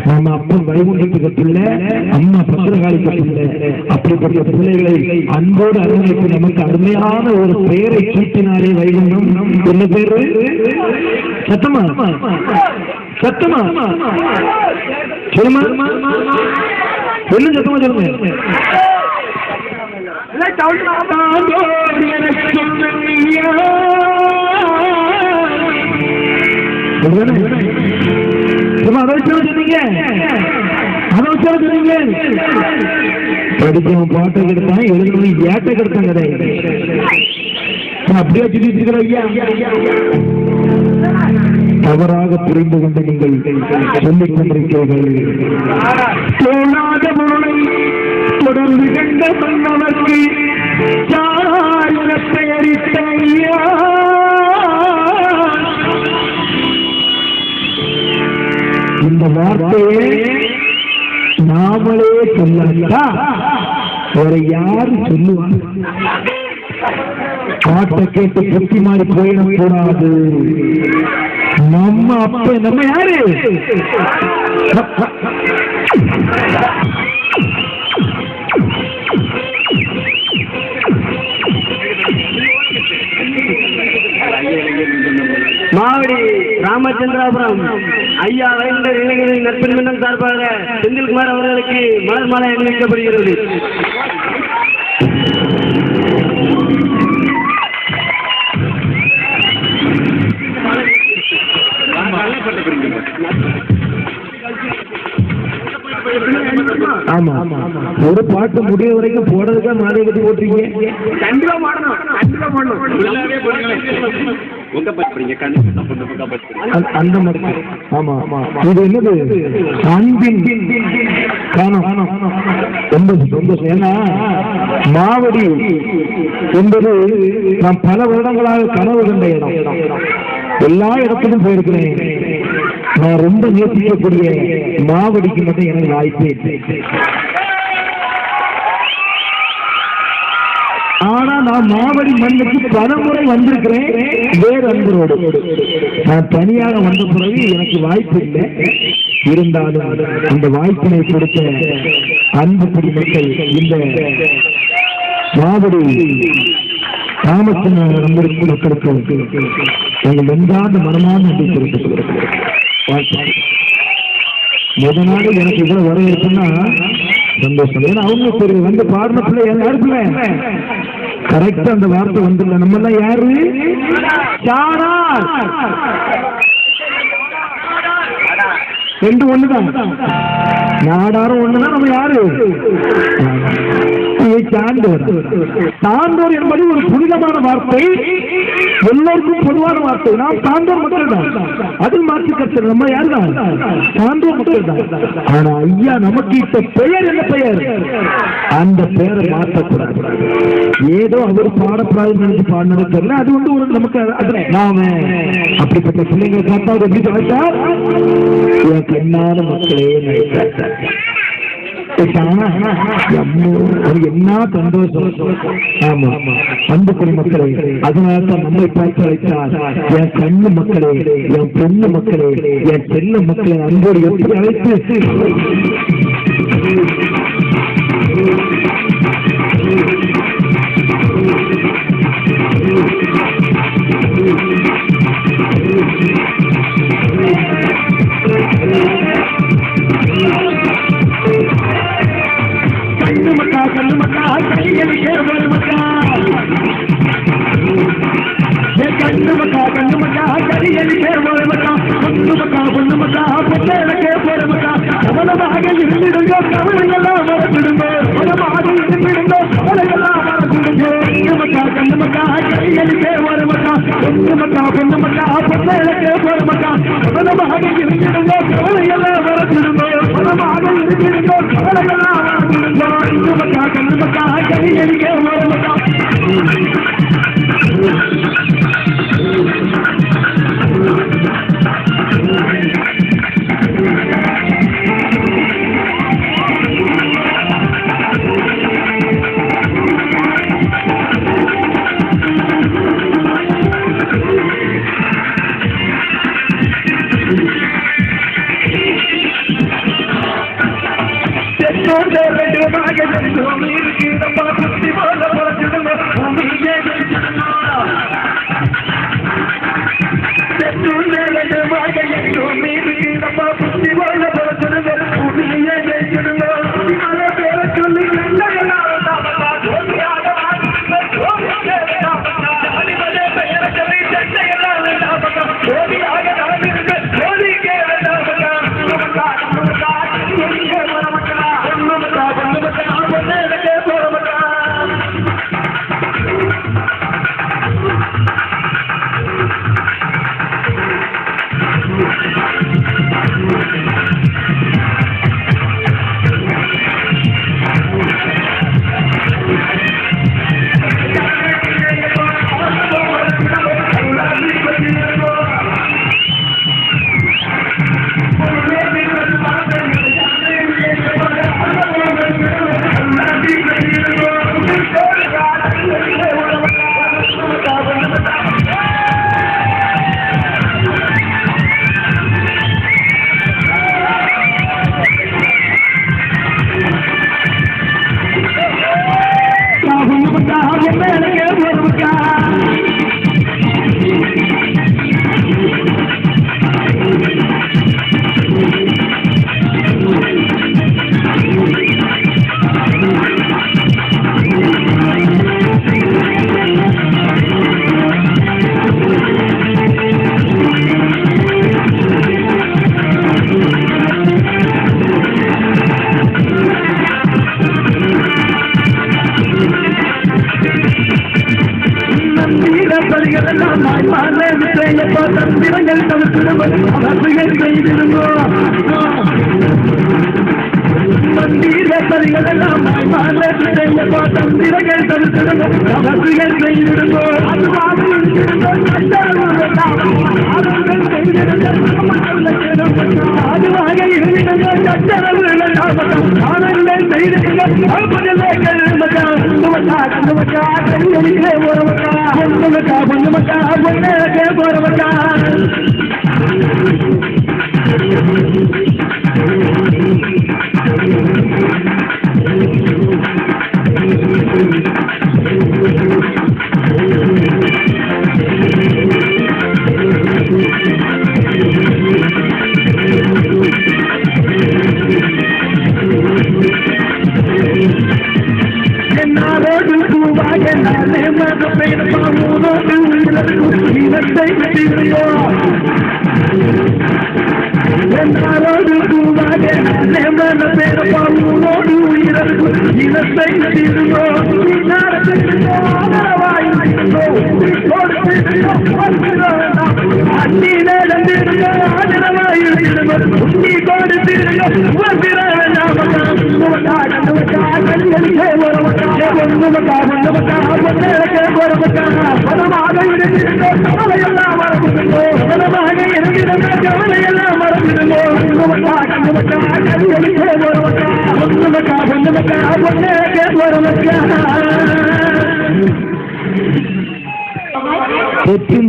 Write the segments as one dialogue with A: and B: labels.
A: நம்ம அப்பன் வைகுண்டத்துக்கு பிள்ளை, அம்மா பத்திரகாளிக்கு பிள்ளை. அப்படிப்பட்ட பிள்ளைகளை அன்போடு அரவணைத்து நமக்கு அருமையான ஒரு பெயரை சூட்டினாரே வைகுண்டம். என்ன பேரு? சத்தமா சத்தமா சொல்லுமா, என்ன சத்தமா சொல்லுங்க. படிச்சவன் பாட்டை கெடுத்தான், எழுதுனவன் ஏட்டை கெடுத்தான் கிடையாது. அப்படியே சொல்லிட்டு இருக்கிற ஐயா, தவறாக புரிந்து கொண்டு நீங்கள் சொல்லிக் கொண்டிருக்கிறீர்கள். தொடர்ந்து கண்ட மன்னவர்க்கு பெயரிட்ட ஐயா, இந்த வார்த்தையை நாமளே சொல்லா வேற யாரு சொல்லுவாங்க? பாட்டை கேட்டு புத்தி மாறி போயிடக்கூடாது. நம்ம அப்ப நம்ம யாரு?
B: மாவடி ராமச்சந்திராபுரம் ஐயா வைகுண்டர் இளைஞரின் நட்பின் மன்றம் சார்பாக செந்தில்குமார் அவர்களுக்கு மலர் மாலை அணிவிக்கப்படுகிறது.
A: ஆமா, ஒரு பாட்டு முடிய வரைக்கும் போடுறதுக்கா மாலை கட்டி போட்டீங்க.
B: கண்டிப்பா மாடணும், கண்டிப்பா மாடணும்.
A: அந்த மாதிரி. ஆமா, இது என்னது? அன்பின் காணம். ரொம்ப சந்தோஷம். ஏன்னா மாவடி என்பது நான் பல வருடங்களாக கனவு கண்ட இடம். எல்லா இடத்துக்கும் போயிருக்கிறேன். நான் ரொம்ப நேசிக்கக்கூடிய மாவடிக்கு மட்டும் எனக்கு வாய்ப்பே இல்லை. ஆனா நான் மாவடி மண்ணுக்கு பல முறை வந்திருக்கிறேன் வேறு அன்பரோடு. நான் தனியாக வந்த பிறகு எனக்கு வாய்ப்பு இல்லை. இருந்தாலும் அந்த வாய்ப்பினை கொடுத்த அன்பு குடிமக்கள் இந்த மாவடி ராமச்சந்திர நம்பருக்கு மக்களுக்கு எங்கள் வென்றாண்டு மனமான நன்றி தெரிவித்துக் முதல் நாள் எனக்கு இவ்வளவு வரவேற்புன்னா சந்தோஷம். ஏன்னா அவங்க சரி வந்து பாடினத்துல யாருக்குல கரெக்டா அந்த வார்த்தை வந்துடல. நம்ம எல்லாம் யாரு? ரெண்டு ஒண்ணுதான், நாடாரும் ஒண்ணுதான். நம்ம யாரு? சான்றோர். சான்றோர் என்பது ஒரு புனிதமான வார்த்தை, எல்லோருக்கும் பொதுவான வார்த்தை. நாம் சான்றோர் மக்கள் தான், அதில் மாற்றி கற்று நம்ம யாருதான்? சான்றோர் மக்கள் தான். ஆனா ஐயா நமக்கு இப்ப பெயர் என்ன பெயர்? அந்த பெயரை மாற்றக்கூடாது. ஏதோ அவர் பாடப்படாது நினைச்சு பாடினது தெரியல. அது வந்து ஒரு நமக்கு நாம அப்படிப்பட்ட பிள்ளைங்களை பார்த்தா அவர் எப்படி பார்த்தா கண்ணான மக்களே என்ன சந்தோஷம். ஆமா, அன்பு குடிமக்களே, அதனால்தான் நம்மை பார்த்து அழைத்தார். என் கண்ணு மக்களே, என் பொண்ணு மக்களே, என் செல்ல மக்களை அன்போடு எப்படி அழைத்து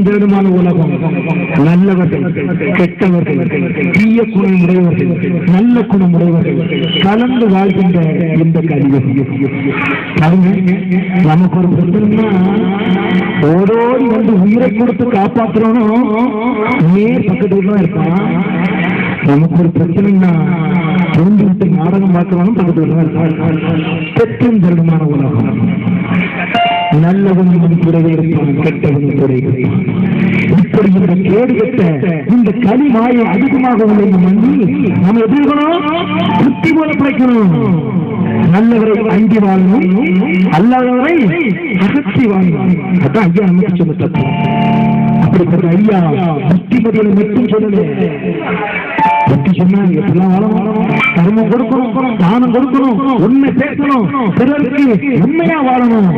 A: பெருமான உலகம் நல்லவர்கள் கெட்டவர்கள் தீய குணமுடையவர்கள் நல்ல குணமுடையவர்கள் கலந்து வாழ்கின்ற இந்த கலியுகம். நமக்கு ஒரு பிரச்சனைனா ஓடோடி வந்து உயிரை கொடுத்து காப்பாற்றுறோம் நேர் பக்கத்துல தான் இருப்பான். நமக்கு ஒரு பிரச்சனைனா தோன்றி விட்டு நாடகம் பார்க்கிறவனும் பக்கத்துல தான் இருப்பான். பெற்றும் பெருமான உலகம். நல்லவனும் கூடவே இருப்பான், கெட்டவனும் கூட இருப்பான். இப்படி இந்த கேடு கெட்ட இந்த களி மாயை அதிகமாக உள்ள இந்த மண்ணில் நாம் எதிர்க்கணும், புத்தி போல பிழைக்கணும். நல்லவரை அங்கி வாழணும், அல்லாதவரை அகற்றி வாழணும். அதான் ஐயா நமக்கு சொல்ல தத்துவம். அப்படிப்பட்ட ஐயா புத்திமதிகளை மட்டும் சொல்லல, பற்றி சொன்னாங்க எப்படிலாம் வாழணும், தர்மம் கொடுக்கணும், தானம் கொடுக்கணும், உண்மை பேசணும், பிறருக்கு உண்மையா வாழணும்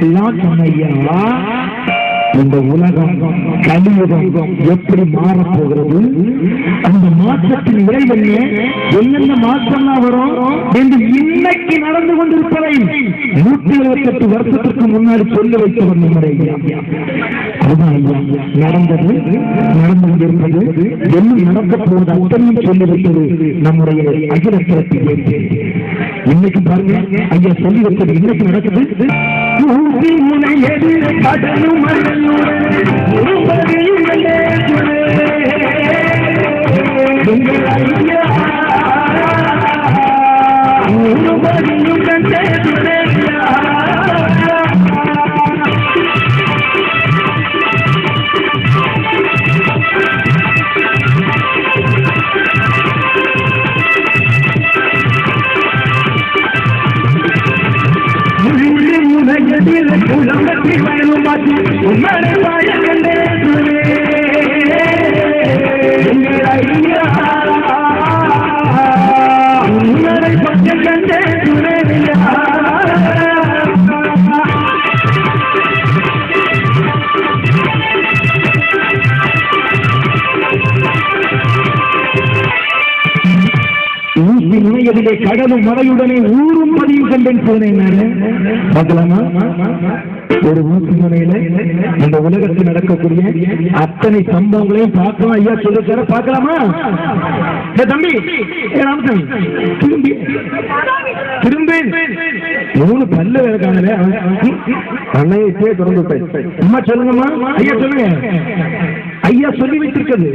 A: எல்லாம் சொன்ன ஐயா. இந்த உலகம் கலியுகம் எப்படி மாறப்போகிறது, அந்த மாற்றத்தின் விளைவு என்னென்ன மாற்றம்லாம் வரும் என்று இன்னைக்கு நடந்து கொண்டிருப்பதை 178 வருஷத்திற்கு முன்னாடி சொல்லி வைத்தவர் நம்முடைய அதுதான் ஐயா. நடந்தது, நடந்து கொண்டிருப்பது, என்ன நடக்கப் போவது அத்தனையும் சொல்லி வைத்தது நம்முடைய அகில சிறப்பு. இன்னைக்கு பாருங்க ஐயா சொல்லி வச்சது இன்னைக்கு நடக்குது. ஊசி முனை எதிர கடலும் இணையதிலே கடலும் மலையுடனே ஊரும் பதியும் கண்டேன் போனேன். பார்க்கலாமா? ஒரு ஊசி முனையில இந்த உலகத்தில் நடக்கக்கூடிய அத்தனை சம்பவங்களையும் பார்க்கலாம். ஐயா சொல்லிருக்காரு, பார்க்கலாமா? தம்பி திரும்பி திரும்பி 3 பல்லு இருக்காங்களே அன்னையே திறந்து அம்மா சொல்லுங்கம்மா. ஐயா சொல்லுங்க. ஐயா சொல்லி வைத்திருக்கிறது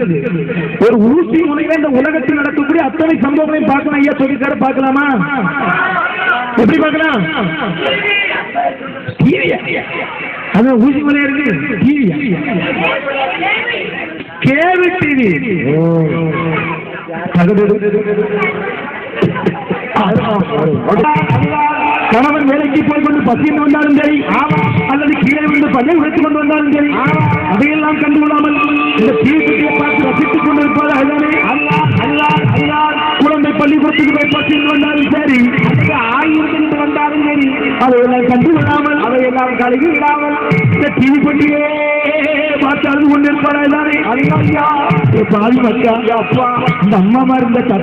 A: ஒரு ஊசி முனையில இந்த உலகத்தில் நடக்கக்கூடிய அத்தனை சம்பவங்களையும் பார்க்கலாம். ஐயா சொல்லிருக்காரு, பார்க்கலாமா? எப்படி பார்க்கலாம்? அது ஊசி முனையா இருக்கு. கேபிள் டிவி கணவன் வேலைக்கு போய் கொண்டு பசியில் வந்தாலும் சரி அல்லது கீழே வந்து பல்லை உழைத்துக் கொண்டு வந்தாலும் சரி அதையெல்லாம் கண்டுகொள்ளாமல் இந்த தீக்குட்டியை பார்த்து ரசித்துக் கொண்டிருப்பது அதுதானே. குழந்தை பள்ளிக்கூடத்துக்கு போய் பசியில் வந்தாலும் சரி ஆயுதத்துக்கு வந்தாலும் சரி அதையெல்லாம் கண்டுகொள்ளாமல் அதையெல்லாம் கழுகி விடாமல் இந்த தீக்குட்டியே பார்த்து அழுது கொண்டிருப்பார் அதுதானே. பாதி மக்கா அப்பா இந்த அம்மா மாதிரி இந்த